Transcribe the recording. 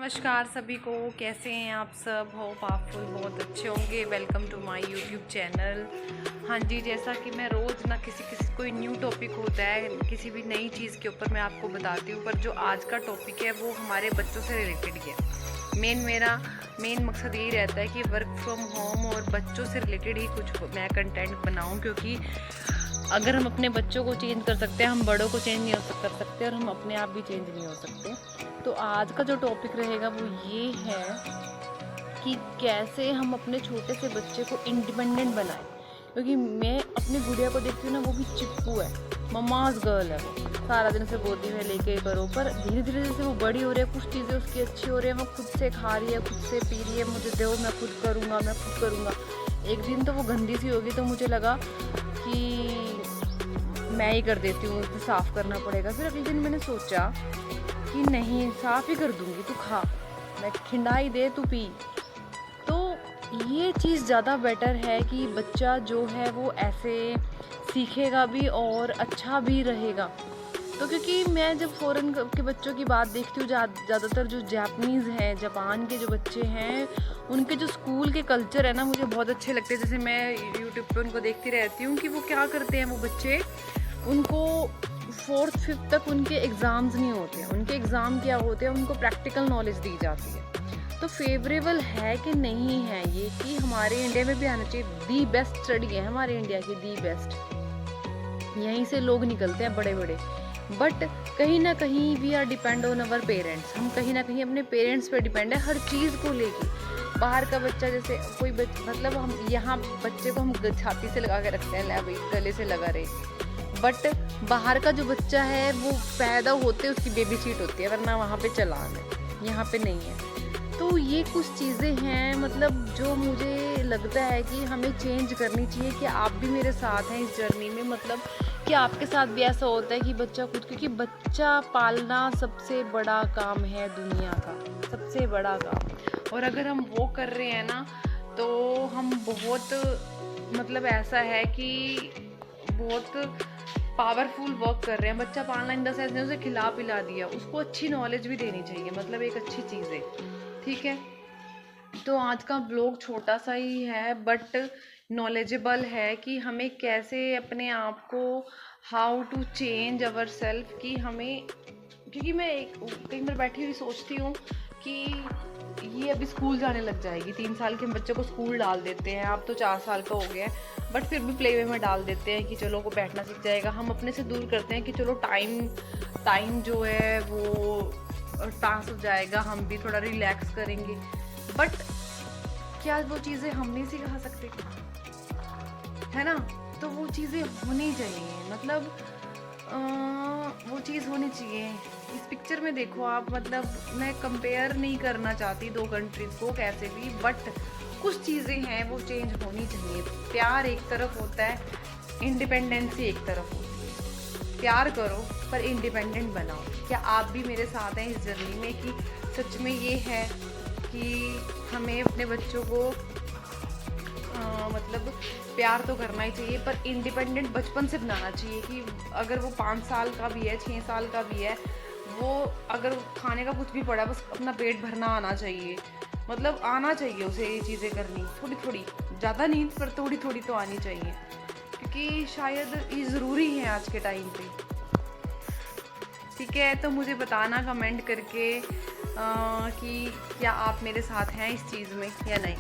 नमस्कार सभी को, कैसे हैं आप सब। होप आप फुल बहुत अच्छे होंगे। Welcome to my YouTube channel. हाँ जी, जैसा कि मैं रोज़ ना किसी कोई न्यू टॉपिक होता है, किसी भी नई चीज़ के ऊपर मैं आपको बताती हूँ, पर जो आज का टॉपिक है वो हमारे बच्चों से रिलेटेड ही है। मेरा मेन मकसद यही रहता है कि वर्क फ्रॉम होम और बच्चों से रिलेटेड ही कुछ मैं कंटेंट बनाऊँ, क्योंकि अगर हम अपने बच्चों को चेंज कर सकते हैं, हम बड़ों को चेंज नहीं कर सकते और हम अपने आप भी चेंज नहीं हो सकते। तो आज का जो टॉपिक रहेगा वो ये है कि कैसे हम अपने छोटे से बच्चे को इंडिपेंडेंट बनाएं। क्योंकि मैं अपनी गुड़िया को देखती हूँ ना, वो भी चिप्पू है, मम्माज गर्ल है। वो सारा दिन से गोदी में लेके करो, पर धीरे धीरे जैसे वो बड़ी हो रही है, कुछ चीज़ें उसकी अच्छी हो रही है, वो खुद से खा रही है, खुद से पी रही है, मुझे दो, मैं खुद करूँगा, मैं खुद करूँगा। एक दिन तो वो गंदी सी होगी, तो मुझे लगा कि मैं ही कर देती हूँ, उसे साफ़ करना पड़ेगा। फिर अगले दिन मैंने सोचा कि नहीं, साफ़ ही कर दूँगी, तू खा, मैं खिंडाई दे, तू पी। तो ये चीज़ ज़्यादा बेटर है कि बच्चा जो है वो ऐसे सीखेगा भी और अच्छा भी रहेगा। तो क्योंकि मैं जब फ़ॉरेन के बच्चों की बात देखती हूँ, ज़्यादातर जो जापानीज़ हैं, जापान के जो बच्चे हैं, उनके जो स्कूल के कल्चर है ना, मुझे बहुत अच्छे लगते हैं। जैसे मैं यूट्यूब पे उनको देखती रहती हूँ कि वो क्या करते हैं। वो बच्चे, उनको 4th 5th तक उनके एग्ज़ाम्स नहीं होते हैं। उनके एग्ज़ाम क्या होते हैं, उनको प्रैक्टिकल नॉलेज दी जाती है। तो फेवरेबल है कि नहीं है ये कि हमारे इंडिया में भी आना चाहिए। दी बेस्ट स्टडी है हमारे इंडिया की, दी बेस्ट। यहीं से लोग निकलते हैं बड़े बड़े। बट कहीं ना कहीं we are depend on our parents. हम कहीं ना कहीं अपने पेरेंट्स पे डिपेंड है हर चीज़ को लेके। बाहर का बच्चा, जैसे कोई मतलब हम यहाँ बच्चे को हम छाती से लगा के रखते हैं, ले भाई गले से लगा रहे। बट बाहर का जो बच्चा है वो पैदा होते उसकी बेबी सीट होती है, वरना वहाँ पे चलान है, यहाँ पे नहीं है। तो ये कुछ चीज़ें हैं, मतलब जो मुझे लगता है कि हमें चेंज करनी चाहिए। कि आप भी मेरे साथ हैं इस जर्नी में, मतलब कि आपके साथ भी ऐसा होता है कि बच्चा खुद, क्योंकि बच्चा पालना सबसे बड़ा काम है दुनिया का, सबसे बड़ा काम। और अगर हम वो कर रहे हैं ना, तो हम बहुत, मतलब ऐसा है कि बहुत पावरफुल वर्क कर रहे हैं। बच्चा पालना इन द सेंस ने उसे खिला पिला दिया, उसको अच्छी नॉलेज भी देनी चाहिए, मतलब एक अच्छी चीज़ है। ठीक है, तो आज का ब्लॉग छोटा सा ही है बट नॉलेजेबल है कि हमें कैसे अपने आप को, how to change our self. कि हमें, क्योंकि मैं कई बार बैठी हुई सोचती हूँ कि ये अभी स्कूल जाने लग जाएगी, 3 साल के बच्चे को स्कूल डाल देते हैं, अब तो 4 साल का हो गया है, बट फिर भी प्ले वे में डाल देते हैं कि चलो वो बैठना सीख जाएगा। हम अपने से दूर करते हैं कि चलो टाइम जो है वो पास हो जाएगा, हम भी थोड़ा रिलैक्स करेंगे। बट क्या वो चीज़ें हम नहीं सिखा सकते, है ना? तो वो चीज़ें होनी चाहिए, मतलब वो चीज़ होनी चाहिए। इस पिक्चर में देखो आप, मतलब मैं कंपेयर नहीं करना चाहती दो कंट्रीज़ को कैसे भी, बट कुछ चीज़ें हैं वो चेंज होनी चाहिए। प्यार एक तरफ होता है, इंडिपेंडेंसी एक तरफ होती है। प्यार करो पर इंडिपेंडेंट बनाओ। क्या आप भी मेरे साथ हैं इस जर्नी में कि सच में ये है कि हमें अपने बच्चों को मतलब प्यार तो करना ही चाहिए, पर इंडिपेंडेंट बचपन से बनाना चाहिए। कि अगर वो 5 साल का भी है, 6 साल का भी है, वो अगर खाने का कुछ भी पड़ा, बस अपना पेट भरना आना चाहिए। मतलब आना चाहिए उसे ये चीज़ें करनी, थोड़ी थोड़ी, ज़्यादा नहीं पर थोड़ी थोड़ी तो आनी चाहिए, क्योंकि शायद ये ज़रूरी है आज के टाइम पे। ठीक है, तो मुझे बताना कमेंट करके कि क्या आप मेरे साथ हैं इस चीज़ में या नहीं।